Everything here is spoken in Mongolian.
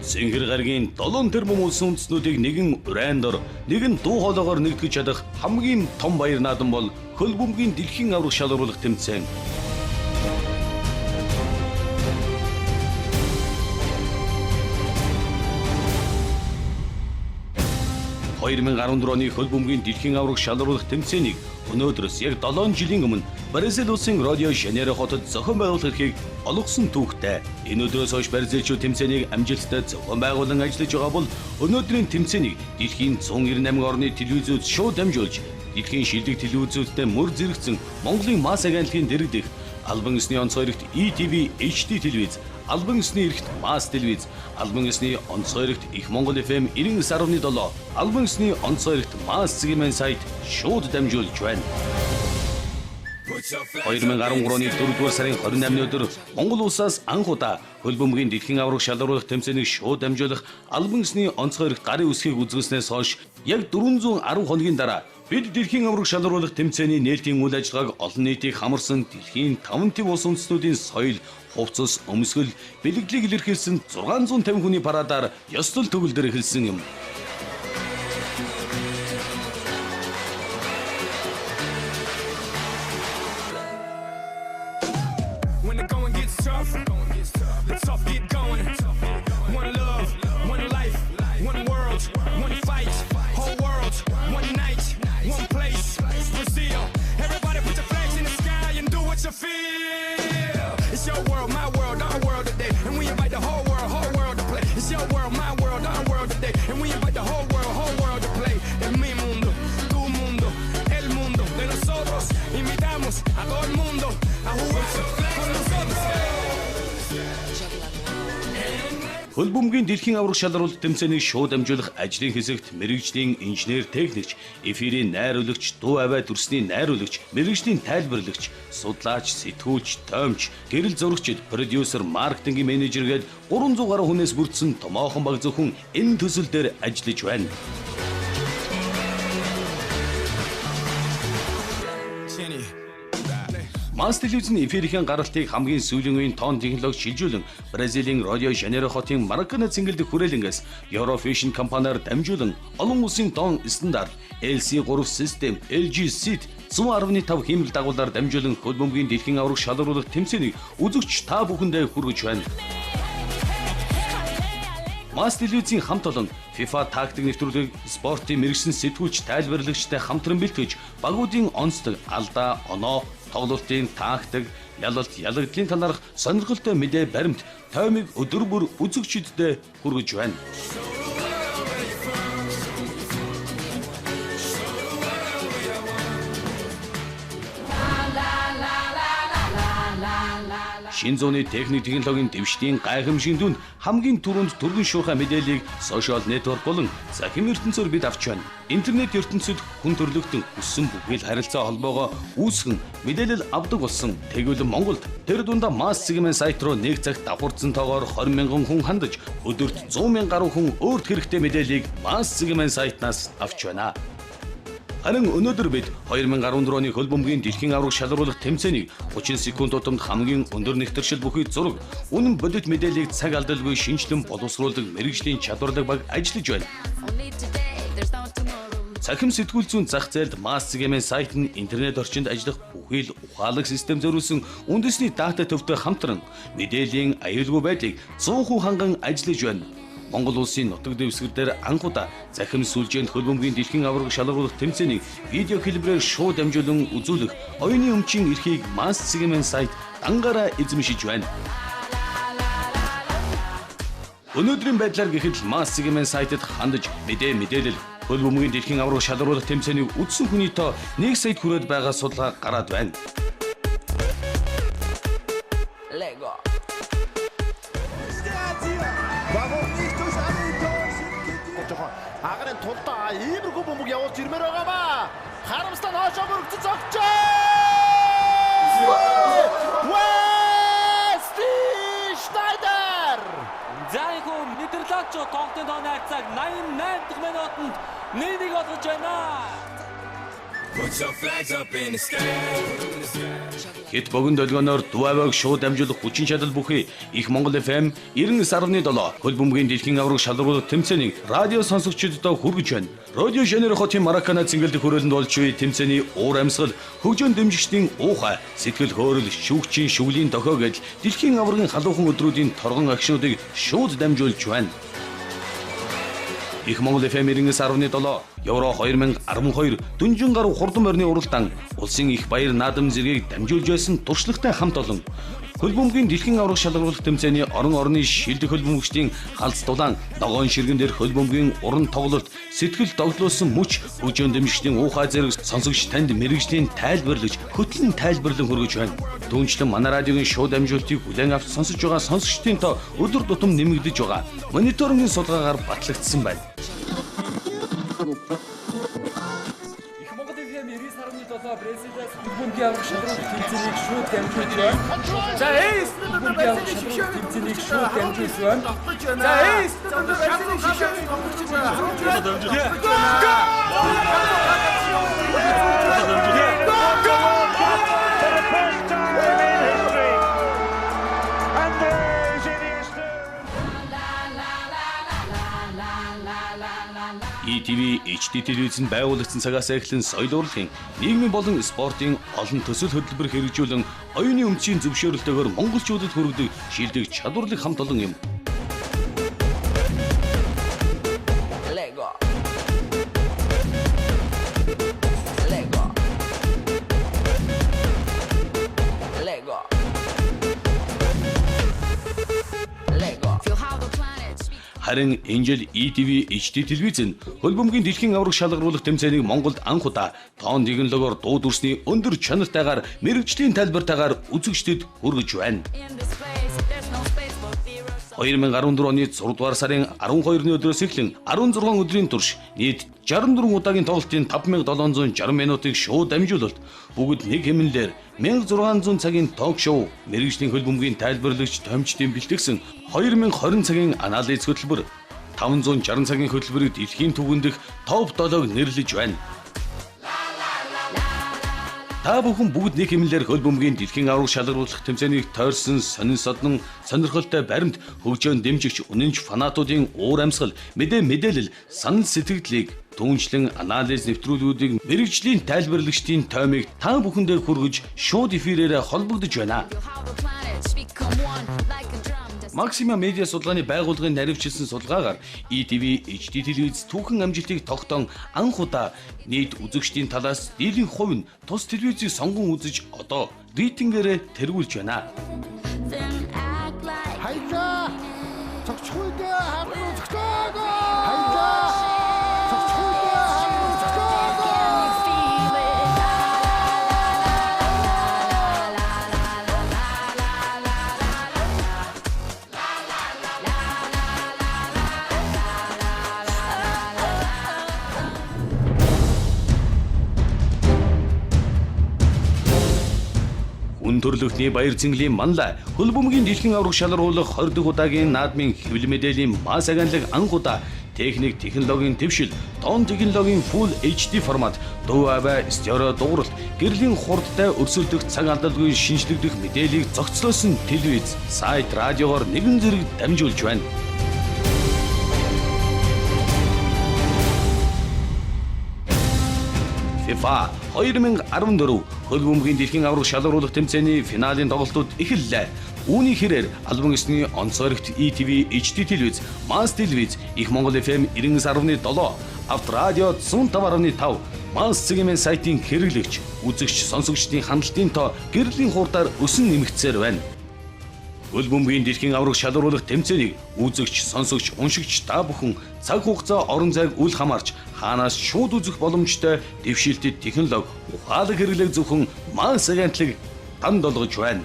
Цэнгэр гаригийн 7 тэрбум улсын үндэстнүүдийг нэгэн урайндор, нэгэн дуу хоолойгоор нэгтгэж чадах хамгийн том баяр наадам бол хөл бөмбөгийн дэлхийн аварга шалгаруулах тэмцээн. 2014 оны хөл бөмбөгийн дэлхийн аварга шалгаруулах тэмцээнийг өнөөдрөөс яг 7 жилийн өмнө Бразил улсын Рио де Жанейро хотод зохион байгуулах эрхийг олгосон түүхтэй. Энэ өдрөөс хойш бразилчууд тэмцээнийг амжилттай зохион байгуулан ажиллаж байгаа бол өнөөдрийн тэмцээнийг дэлхийн 198 орны телевизүүд шууд дамжуулж, дэлхийн шилдэг телевизүүдтэй мөр зэрэгцэн Монголын масс агентлагийн дэргэдэх албан ёсны онцгой эрхт ETV HD телевиз, албан ёсны эрхт масс телевиз, албан ёсны онцгой эрхт Их Монгол FM 99.7, албан ёсны онцгой эрхт масс цэгийн сайт шууд дамжуулж байна. 2013 оны 4-р сарын 28-ны өдөр Монгол улсаас анх удаа хөл бөмбөгийн дэлхийн аварга шалгаруулах тэмцээнийг шууд дамжуулах албан ёсны онцгой эрх гарын үсгийг үзүүлснээс хойш яг 410 хоногийн дараа бид дэлхийн аварга шалгаруулах тэмцээний нээлтийн үйл ажиллагааг олон нийтийг хамарсан дэлхийн 5 төв улс үндэстнүүдийн соёл, хувцас, өмсгөл, бэлгэдлийг илэрхийлсэн 650 хүний парадаар ёслол төгөлдөр эхэлсэн юм. Хөл бөмбөгийн дэлхийн аварга шалгаруулалт тэмцээнийг шууд дамжуулах ажлын хэсэгт мэрэгжлийн инженер техникч, эфирийн найруулагч, дуу аваа дүрсний найруулагч, мэрэгжлийн тайлбарлагч, судлаач, сэтгүүлч, тоомч, гэрэл зурагчид, продюсер, маркетингийн менежер гээд 300 гаруй хүнээс бүрдсэн томоохон баг зөвхөн энэ төсөл дээр ажиллаж байна. Масс телевизийн эфирийн гаралтыг хамгийн сүүлийн үеийн тоон технологи шилжүүлэн Бразилийн Рио де Жанейро хотын Маракана цэнгэлдэх хүрээлэнгээс Eurovision компаниар дамжуулан олон улсын тоон стандарт LC3 систем, LG Seed 110.5 хиймэл дагуулаар дамжуулан хөл бөмбөгийн дэлхийн аварга шалгаруулах тэмцээнийг үзэгч та бүхэндээ хүргэж байна. Масс телевизийн хамт олон FIFA тактик нэвтрүүлгийг спортын мэрэгсэн сэтгүүлч тайлбарлагчтай хамтран бэлтгэж багуудын онцлог, алдаа, оноо, тоглолтын тактик, ялалт, ялагдлын талаарх сонирхолтой мэдээ баримт, тоймыг өдөр бүр үзэгчдэд хүргэж байна. Шинэ зууны техник технологийн дэвшлийн гайхамшигын дүнд хамгийн түрүүнд түргэн шуурхай мэдээллийг сошиал нэтворк болон захим ертөнцөөр бид авч байна. Интернет ертөнцид хүн төрлөختөн өссөн бүхэл харилцаа холбоогоо үүсгэн мэдээлэл авдаг болсон. Тэгвэл Монголд тэр дундаа масс цэгийн сайт руу нэг цагт давхарцсан тоогоор 20 мянган хүн хандаж өдөрт 100 мянга гаруй хүн өөрт хэрэгтэй мэдээллийг масс цэгийн сайтнаас авч байна. Харин өнөөдөр бид 2014 оны хөл бөмбөгийн дэлхийн аварга шалгаруулах тэмцээнийг 30 секунд тутамд хамгийн өндөр нэгтэршил бүхий зураг, үнэн бодит мэдээллийг цаг алдалгүй шинжилэн боловсруулдаг мэрэгжлийн чадварлаг баг ажиллаж байна. Цахим сэтгүүл зүйн зах зээлд масс цэгийн сайт нь интернет орчинд ажиллах бүхий л ухаалаг систем зориулсан үндэсний дата төвтэй хамтран мэдээллийн аюулгүй байдлыг 100% ханган ажиллаж байна. Монгол улсын нутаг дэвсгэр дээр анх удаа захим сүлжээнд хөл бөмбөгийн дэлхийн аварга шалгаруулах тэмцээнийг видео хэлбэрээр шууд дамжуулан үзүүлэх оюуны өмчийн эрхийг масс цэгийн сайт дангаараа эзэмшиж байна. Өнөөдрийн байдлаар гэхэд масс цэгийн сайтад хандаж мэдээлэл хөл бөмбөгийн дэлхийн аварга шалгаруулах тэмцээнийг үзсэн хүний тоо 1 сая хүрээд байгаа судалгаа гараад байна. Агарын тулдаа иймэрхүү бөмбөг явуулж ирмээр байгаамаа. Харамстай хоошоо мөрөгдөж зогчоо. Wesley Schneider. Зайхуу Нидерландч тоглолтын тооны хацааг 88 дахь минутанд 1-1 болгож байна. Хэд богино долгионоор Дуваваг шууд дамжуулах хүчин чадал бүхий их Монгол FM 99.7 хөл бөмбөгийн дэлхийн аварга шалгаруулах тэмцээнийг радио сонсогчдод хүргэж байна. Радио Жанер хотын Маракана цэнгэлдэх хүрээлэнд болж буй тэмцээний уур амьсгал, хөгжөөн дэмжигчдийн уухай, сэтгэл хөөрөл, шүүгчийн шүглийн дохио гэж дэлхийн аваргын халуухан өдрүүдийн торгон агшнуудыг шууд дамжуулж байна. Их Монгол FM 99.7 Евро 2012 Дүнжин гаруй хурдан морины уралдаан улсын их баяр наадам зэргийг дамжуулж байсан туршлагатай хамт олон хөл бөмбөгийн дэлхийн аварга шалгаруулах тэмцээний орны шилдэг хөл бөмбөгчдийн халз дулаан ногоон ширгэн дээр хөл бөмбөгийн уран тоглолт сэтгэл догтлуулсан мөч хөгжөөн дэмжигчдийн уухай зэрэг сонсогч танд мэрэгжлийн тайлбарлаж хөтлөн тайлбарлан хүргэж байна. Түүнчлэн манай радиогийн шууд дамжуултыг бүлээн авч сонсож байгаа сонсогчдын тоо өдөр тутам нэмэгдэж байгаа. Мониторингийн судалгаагаар батлагдсан байна. Их Монгол FM 99.7 Брезилиас бөмбөгийн аварга шалгаруулах тэмцээнийг шууд дамжуулж байна. За эйс тэмцээнийг шууд дамжуулж байна. За эйс ETV HD телевизэнд байгуулагдсан цагаас эхлэн соёл урлагийн, нийгмийн болон спортын олон төсөл хөтөлбөр хэрэгжүүлэн оюуны өмчийн зөвшөөрөлтөөр монголчуудад хүргэдэг шилдэг чадварлаг хамт олон юм. Харин энэ жил ETV HD телевизэн хөл бөмбөгийн дэлхийн аварга шалгаруулах тэмцээнийг Монголд анх удаа тоон технологиор дуу дүрсний өндөр чанартайгаар мэрэгжлийн тайлбартайгаар үзэгчдэд хүргэж байна. 2014 оны 6 дугаар сарын 12-ны өдрөөс эхлэн 16 өдрийн турш нийт 64 удаагийн тоглолтын 5760 минутыг шууд дамжуулалт бүгд нэг хэмнэлээр 1600 цагийн ток шоу мэрэгжлийн хөл бөмбөгийн тайлбарлагч томчдын бэлтгэсэн 2020 цагийн анализ хөтөлбөр 560 цагийн хөтөлбөрийг дэлхийн түвшинд дэх топ 7-г нэрлэж байна. Та бүхэн бүгд нэг хэмнэлээр хөл бөмбөгийн дэлхийн аварга шалгаруулах тэмцээнийг тойрсон сонин содон сонирхолтой баримт хөгжөөн дэмжигч үнэнч фанатуудын уур амьсгал мэдээлэл санал сэтгэлдлийг түүнчлэн анализ нэвтрүүлгүүдийг мэрэгжлийн тайлбарлагчдын тоймыг та бүхэндээ хүргэж шууд эфирээр холбогдож байна. Максима медиа судалгааны байгууллагын наривчилсан судалгаагаар ETV HD телевиз түүхэн амжилтыг тогтоон анх удаа нийт үзэгчдийн талаас дийлэнх хувь нь тус телевизийг сонгон үзэж одоо рейтингээр тэргүүлж байна. Хайжаа! Цогцгүй дээ хамт үзэхтэйг! Хайжаа! Цогцгүй дээ хамт үзэхтэйг! Хүн төрөлхтний баяр цэнгэлийн манлай хөл бөмбөгийн дэлхийн аварга шалгаруулах 20 дахь удаагийн наадмын хэвлэл мэдээллийн мас агентлаг анх удаа техник технологийн дэвшил, тоон технологийн Full HD формат, дуу аваа стерео дууралт, гэрлийн хурдтай өрсөлдөх цаг алдалгүй шинжлэгдэх мэдээллийг зохицлоосон телевиз, сайт, радиогоор нэгэн зэрэг дамжуулж байна. FIFA 2014 хөл бөмбөгийн дэлхийн аварга шалгаруулах тэмцээний финалийн тоглолтууд эхэллээ. Үүний хэрээр албан ёсны онцгойрогт ETV HD телевиз, Мас телевиз, Их Монгол FM 99.7, Авторадио 105.5, Мас цэгийн сайтын хэрэглэгч, үзэгч, сонсогчдын хандлтын тоо гэрлийн хурдаар өсөн нэмэгдсээр байна. Хөл бөмбөгийн дэлхийн аварга шалгаруулах тэмцээнийг үзэгч, сонсогч, уншигч та бүхэн цаг хугацаа орон зайг үл хамаарч хаанаас шууд үзэх боломжтой дэвшилтэд технологи ухаалаг хэрэглэх зөвхөн Мас агентлаг танд олгож байна.